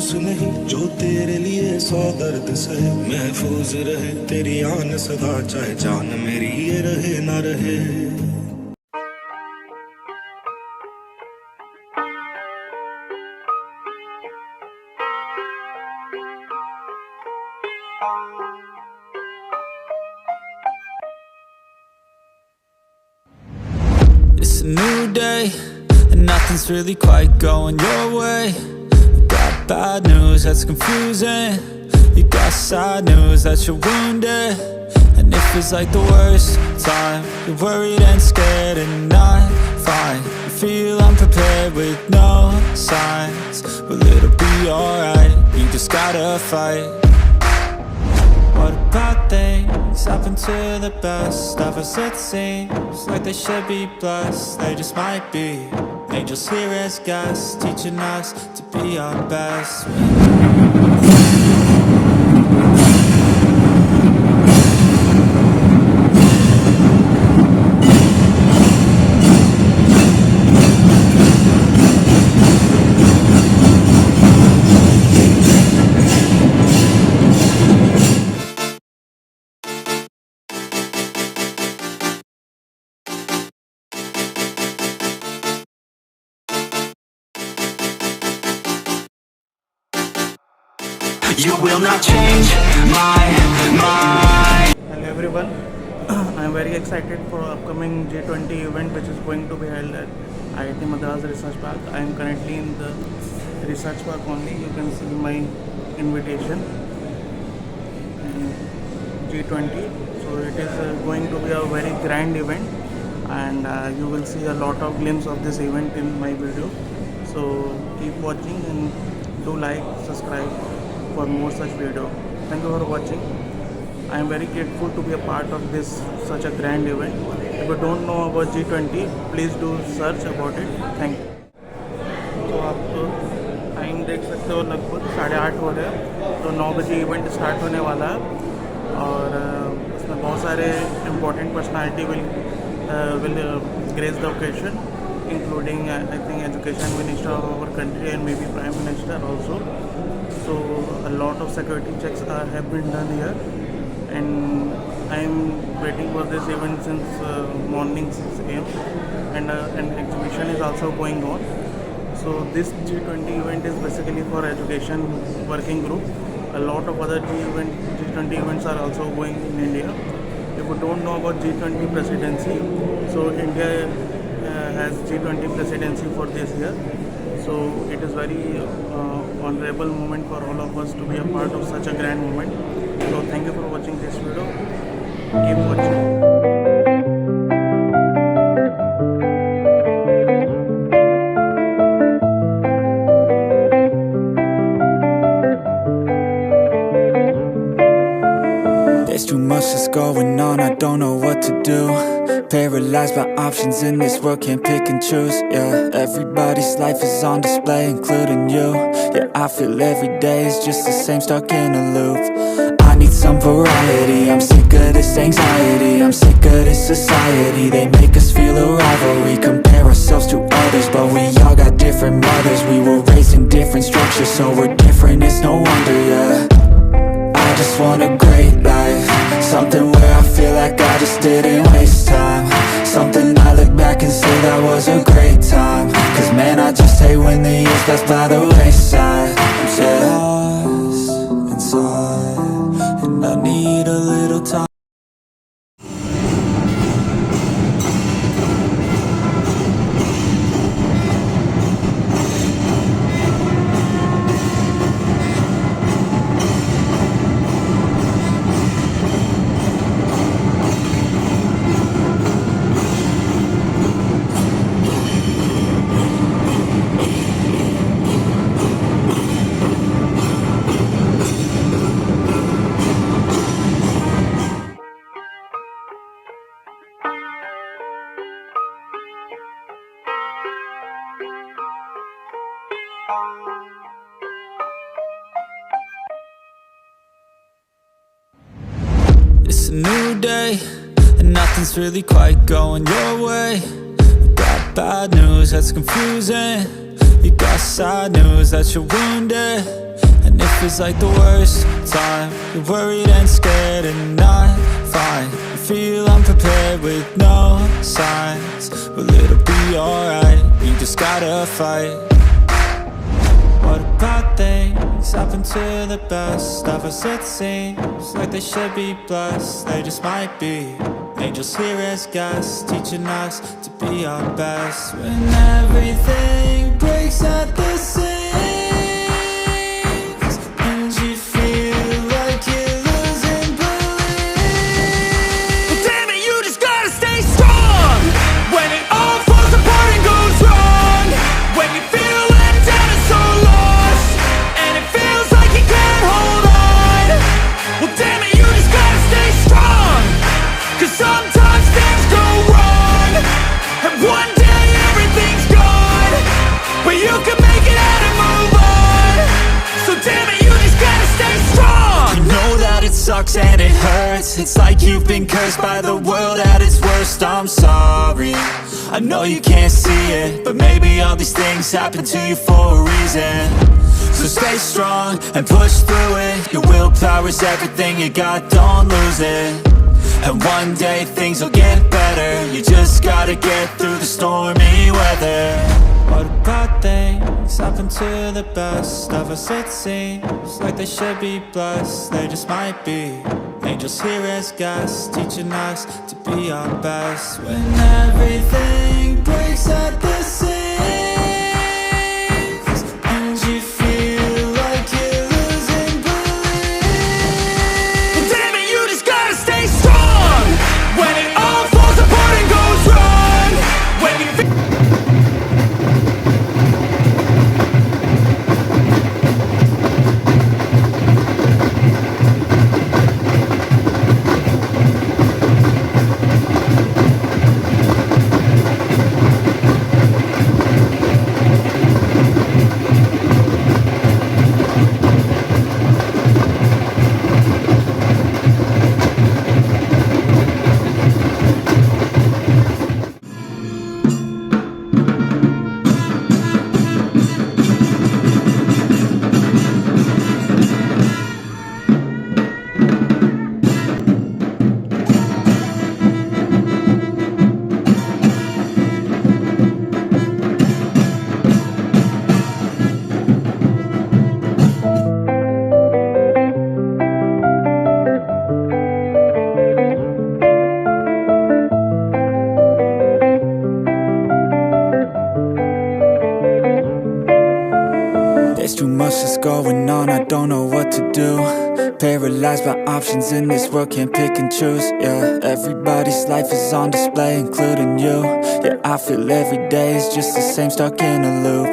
मायूस नहीं जो तेरे लिए 100 दर्द सहे, महफूज रहे तेरी आन सदा, चाहे जान मेरी ये रहे ना रहे। It's a new day, and nothing's really quite going your way. You got bad news that's confusing. You got sad news that you're wounded. And it feels like the worst time. You're worried and scared and not fine. You feel unprepared with no signs. Well, it'll be alright, you just gotta fight. What about things happen to the best of us? It seems like they should be blessed. They just might be angels here as guests, teaching us to be our best. You will not change my mind. Hello everyone, I am very excited for upcoming G20 event which is going to be held at IIT Madras Research Park. I am currently in the research park only. You can see my invitation. G20. So it is going to be a very grand event, and you will see a lot of glimpse of this event in my video. So keep watching and do like, subscribe for more such video. Thank you for watching. I am very grateful to be a part of this such a grand event. If you don't know about G20, please do search about it. Thank you. तो आप time देख सकते हो, लगभग 8:30 हो रहे हैं, तो 9 बजे इवेंट स्टार्ट होने वाला है, और उसमें बहुत सारे important personality will grace the occasion, including I think Education Minister of our country and maybe Prime Minister also. So a lot of security checks have been done here, and I am waiting for this event since morning 6 AM, and an exhibition is also going on. So this G20 event is basically for education working group. A lot of other G20 events are also going in India. If you don't know about G20 Presidency, so India has G20 Presidency for this year. So it is very honorable moment for all of us to be a part of such a grand moment. So thank you for watching this video. Keep watching. There's too much that's going on, I don't know what to do. Paralyzed by options in this world, can't pick and choose. Yeah, everybody's life is on display, including you. Yeah, I feel every day is just the same, stuck in a loop. I need some variety, I'm sick of this anxiety, I'm sick of this society. They make us feel a rivalry, compare ourselves to others, but we all got different mothers. We were raised in different structures, so we're different, it's no wonder, yeah. I just want a great life, something where I feel like I just didn't waste time, something I look back and say that was a great time. Cause man, I just hate when the years pass by the wayside. Yeah. Lost inside, and I need a little time. It's a new day, and nothing's really quite going your way. You got bad news that's confusing. You got sad news that you're wounded. And it feels like the worst time. You're worried and scared and not fine. You feel unprepared with no signs. Well, it'll be alright, you just gotta fight. What about things happen to the best of us? It seems like they should be blessed. They just might be angels here as guests, teaching us to be our best. When everything breaks at the seams and you feel like you're losing belief, But damn it, you just gotta stay strong when it all falls apart and goes wrong. When you feel let down and so lost, and it feels like you can't hold on. Well, damn it, you just gotta stay strong. 'Cause sometimes things go wrong, and one day everything's gone, but you can make it out and move on. So damn it, you just gotta stay strong. you know that it sucks and it hurts. It's like you've been cursed by the world at its worst. I'm sorry, I know you can't see it, but maybe all these things happen to you for a reason. So stay strong and push through it. Your willpower is everything you got, don't lose it. And one day things will get better. You just gotta get through the stormy weather. What about things happen to the best of us? It seems like they should be blessed. They just might be angels here as guests, teaching us to be our best. When everything breaks at the seams and you feel like you're losing belief, Well, damn it, you just gotta stay strong when it all falls apart and goes wrong. When you feel there's too much that's going on, I don't know what to do. Paralyzed by options in this world, can't pick and choose. Yeah, everybody's life is on display, including you. Yeah, I feel every day is just the same, stuck in a loop.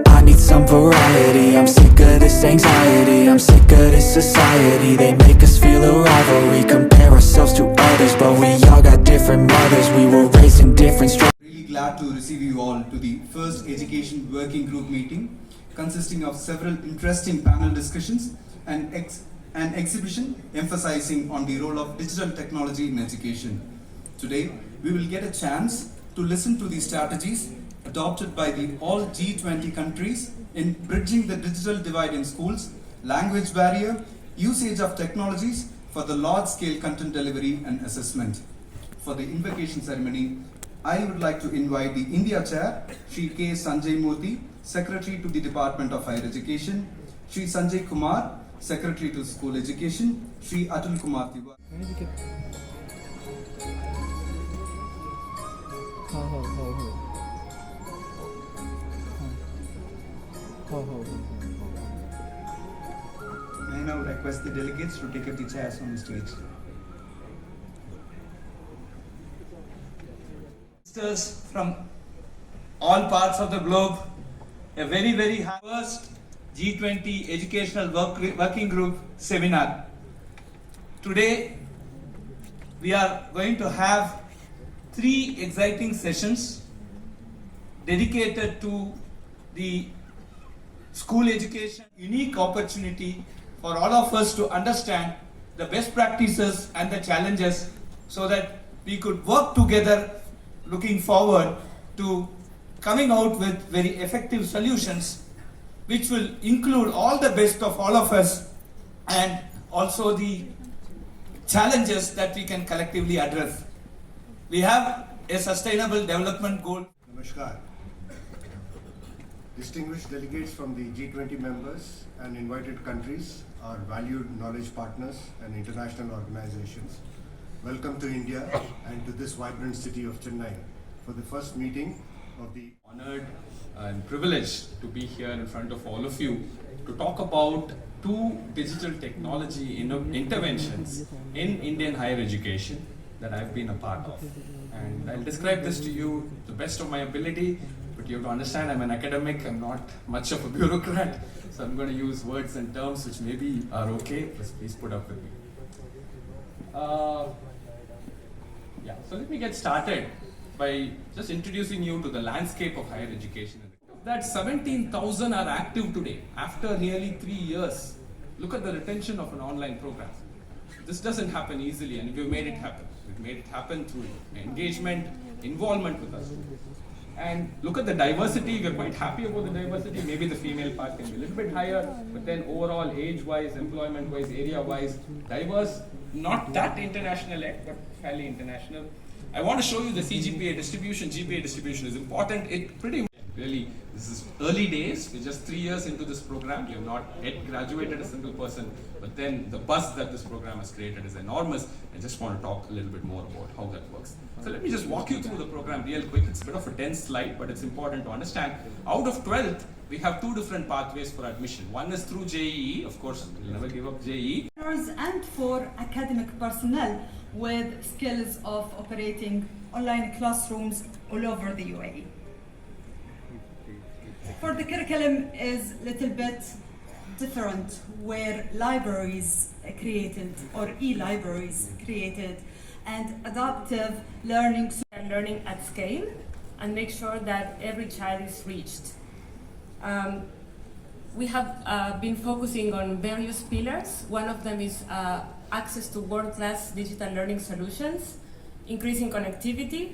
I need some variety, I'm sick of this anxiety. I'm sick of this society, they make us feel a rivalry. Compare ourselves to others, but we all got different mothers. We were raised in different Really glad to receive you all to the first Education Working Group meeting, consisting of several interesting panel discussions and an exhibition emphasizing on the role of digital technology in education. Today, we will get a chance to listen to the strategies adopted by the all G20 countries in bridging the digital divide in schools, language barrier, usage of technologies for the large-scale content delivery and assessment. For the invocation ceremony, I would like to invite the India Chair, Shri K. Sanjay Murthy, Secretary to the Department of Higher Education, Shri Sanjay Kumar, Secretary to School Education, Shri Atul Kumar Tiwari. I now request the delegates to take up the chairs on the stage. Visitors from all parts of the globe, a very first G20 Educational Working Group Seminar. Today we are going to have 3 exciting sessions dedicated to the school education. Unique opportunity for all of us to understand the best practices and the challenges so that we could work together looking forward to coming out with very effective solutions which will include all the best of all of us and also the challenges that we can collectively address. We have a sustainable development goal. Namaskar. Distinguished delegates from the G20 members and invited countries, our valued knowledge partners and international organizations, welcome to India and to this vibrant city of Chennai for the first meeting of the Honored and privileged to be here in front of all of you to talk about two digital technology interventions in Indian higher education that I've been a part of. And I'll describe this to you to the best of my ability, but you have to understand I'm an academic, I'm not much of a bureaucrat, so I'm going to use words and terms which maybe are okay, but please put up with me. So let me get started by just introducing you to the landscape of higher education. That 17,000 are active today after nearly 3 years. Look at the retention of an online program. This doesn't happen easily, and we've made it happen. We've made it happen through engagement, involvement with us. And look at the diversity. We're quite happy about the diversity. Maybe the female part can be a little bit higher, but then overall, age-wise, employment-wise, area-wise, diverse. Not that international yet, but fairly international. I want to show you the CGPA distribution. GPA distribution is important. It pretty much really, this is early days. We're just 3 years into this program. We have not yet graduated a single person, but then the buzz that this program has created is enormous. I just want to talk a little bit more about how that works. So let me just walk you through the program real quick. It's a bit of a dense slide, but it's important to understand. Out of 12th, we have two different pathways for admission. One is through JEE. Of course, we'll never give up JEE. And for academic personnel with skills of operating online classrooms all over the UAE. For the curriculum is a little bit different, where libraries created or e-libraries created and adaptive learning and learning at scale and make sure that every child is reached. We have been focusing on various pillars. One of them is access to world-class digital learning solutions, increasing connectivity,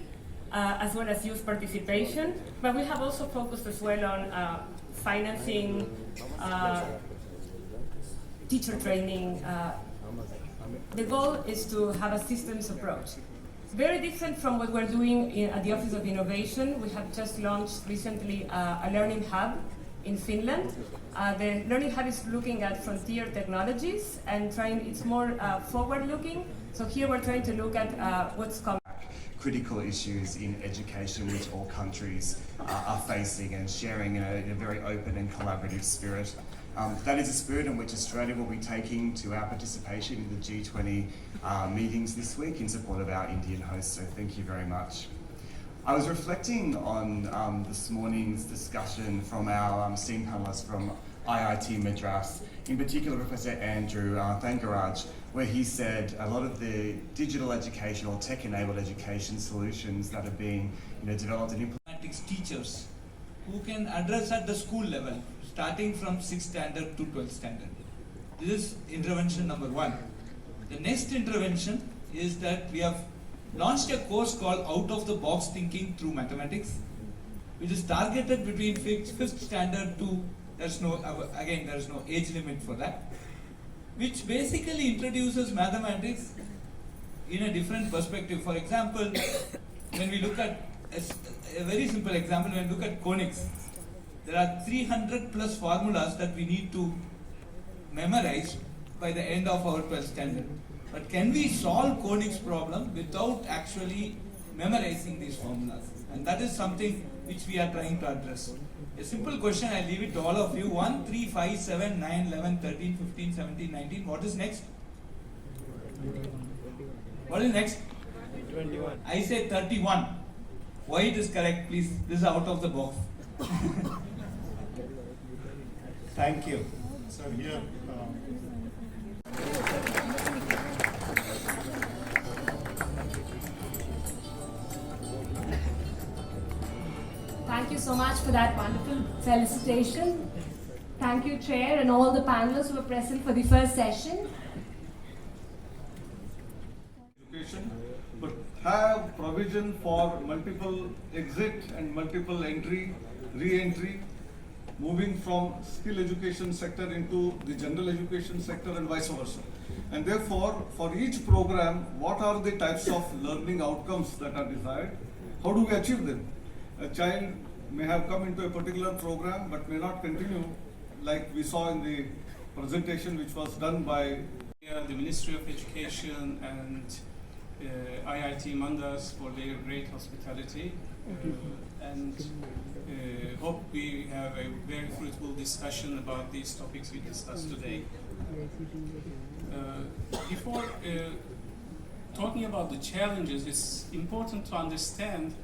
as well as youth participation. But we have also focused as well on financing, teacher training. The goal is to have a systems approach. Very different from what we're doing at the Office of Innovation. We have just launched recently a learning hub in Finland. The learning hub is looking at frontier technologies and it's more forward-looking. So here we're trying to look at what's coming. Critical issues in education which all countries are facing and sharing in a very open and collaborative spirit. That is a spirit in which Australia will be taking to our participation in the G20 meetings this week in support of our Indian hosts, so thank you very much. I was reflecting on this morning's discussion from our esteemed panellists from IIT Madras, in particular Professor Andrew Thangaraj, where he said a lot of the digital education or tech-enabled education solutions that are being developed and implemented. Teachers who can address at the school level, starting from 6th standard to 12th standard. This is intervention number one. The next intervention is that we have launched a course called Out of the Box Thinking Through Mathematics, which is targeted between 5th standard to, there's no age limit for that, which basically introduces mathematics in a different perspective. For example, when we look at a very simple example, when we look at conics, there are 300 plus formulas that we need to memorize by the end of our 12th standard. But can we solve conics problem without actually memorizing these formulas? And that is something which we are trying to address. A simple question, I leave it to all of you. 1, 3, 5, 7, 9, 11, 13, 15, 17, 19. What is next? What is next? 21. I say 31. Why it is correct, please? This is out of the box. Thank you. So here, Thank you so much for that wonderful felicitation. Thank you, Chair, and all the panelists who were present for the first session. Education, but have provision for multiple exit and multiple entry, re-entry, moving from skill education sector into the general education sector and vice versa. And therefore, for each program, what are the types of learning outcomes that are desired? How do we achieve them? A child may have come into a particular program but may not continue, like we saw in the presentation which was done by the Ministry of Education and IIT Madras for their great hospitality, and hope we have a very fruitful discussion about these topics we discussed today. Before talking about the challenges, it's important to understand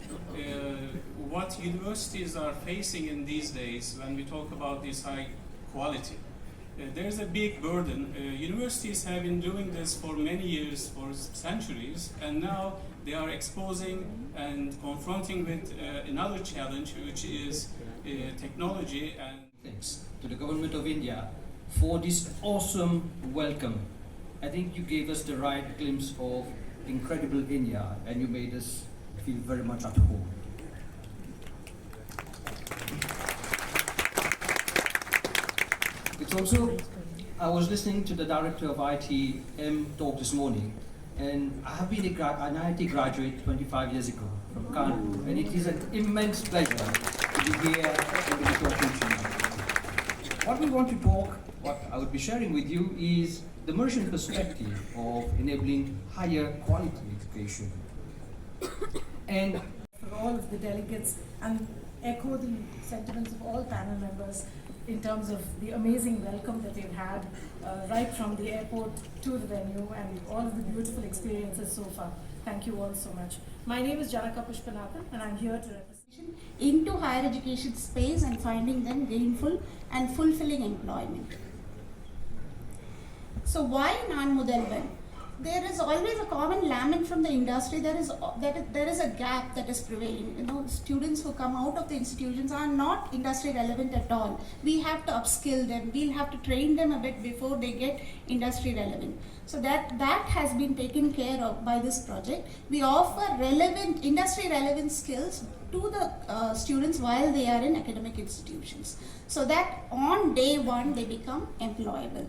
what universities are facing in these days when we talk about this high quality. There's a big burden. Universities have been doing this for many years, for centuries, and now they are exposing and confronting with another challenge, which is technology. And thanks to the government of India for this awesome welcome. I think you gave us the right glimpse of incredible India, and you made us feel very much at home. It's also, I was listening to the director of IITM talk this morning, and I have been an IIT graduate 25 years ago from Kanpur, and it is an immense pleasure to be here and to be talking to you. What we want to talk, what I would be sharing with you is the Merchant perspective of enabling higher quality education. And for all of the delegates, and echo the sentiments of all panel members in terms of the amazing welcome that they've had right from the airport to the venue and all of the beautiful experiences so far. Thank you all so much. My name is Janaka Pushpanathan and I'm here to represent into higher education space and finding them gainful and fulfilling employment. So why non-Mudalvan? There is always a common lament from the industry. There is a gap that is prevailing. You know, students who come out of the institutions are not industry relevant at all. We have to upskill them. We'll have to train them a bit before they get industry relevant. So that has been taken care of by this project. We offer relevant, industry relevant skills to the students while they are in academic institutions, so that on day one they become employable.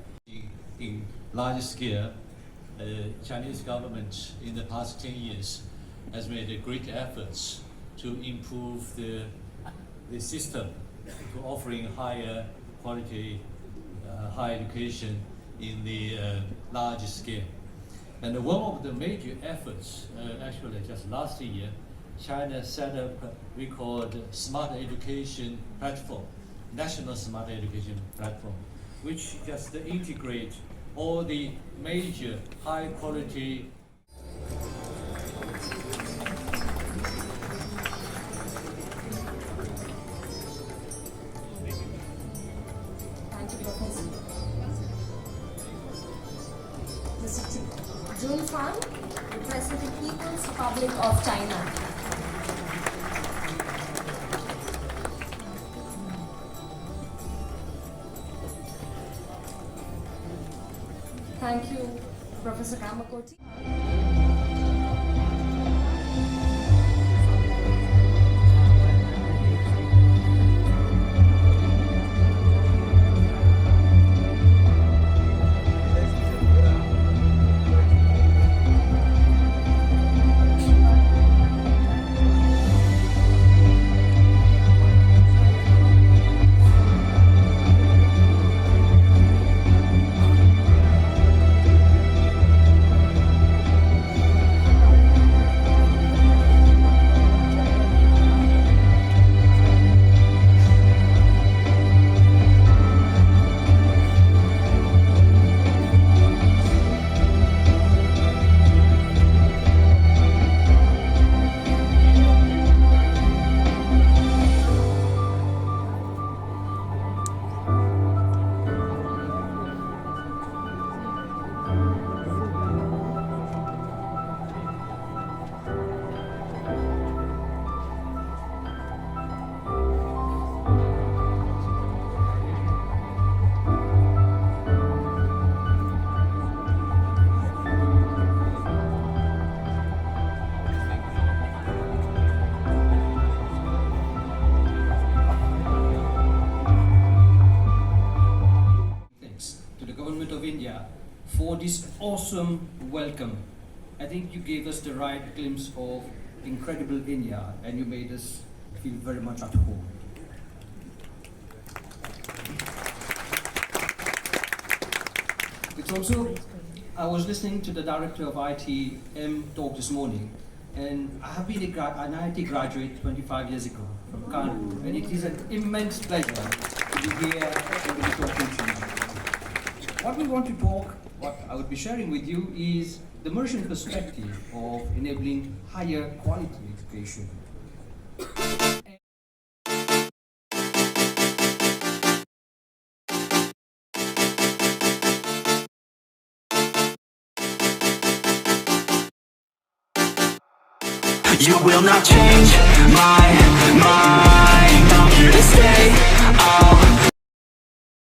In large scale, Chinese government in the past 10 years has made great efforts to improve the system to offering higher quality higher education in the large scale. And one of the major efforts, actually just last year, China set up we call the Smart Education Platform, National Smart Education Platform, which just integrate all the major high quality Mr. Jun Fang, President People's Republic of China. Thank you, Professor Kamakoti. awesome welcome. I think you gave us the right glimpse of incredible India, and you made us feel very much at home. It's also, I was listening to the director of IITM talk this morning, and I have been an IIT graduate 25 years ago from Kanpur, and it is an immense pleasure to be here and to be talking to you. What we want to talk, what I would be sharing with you is the Mauritian perspective of enabling higher quality education. You will not change my mind. I'm here to stay.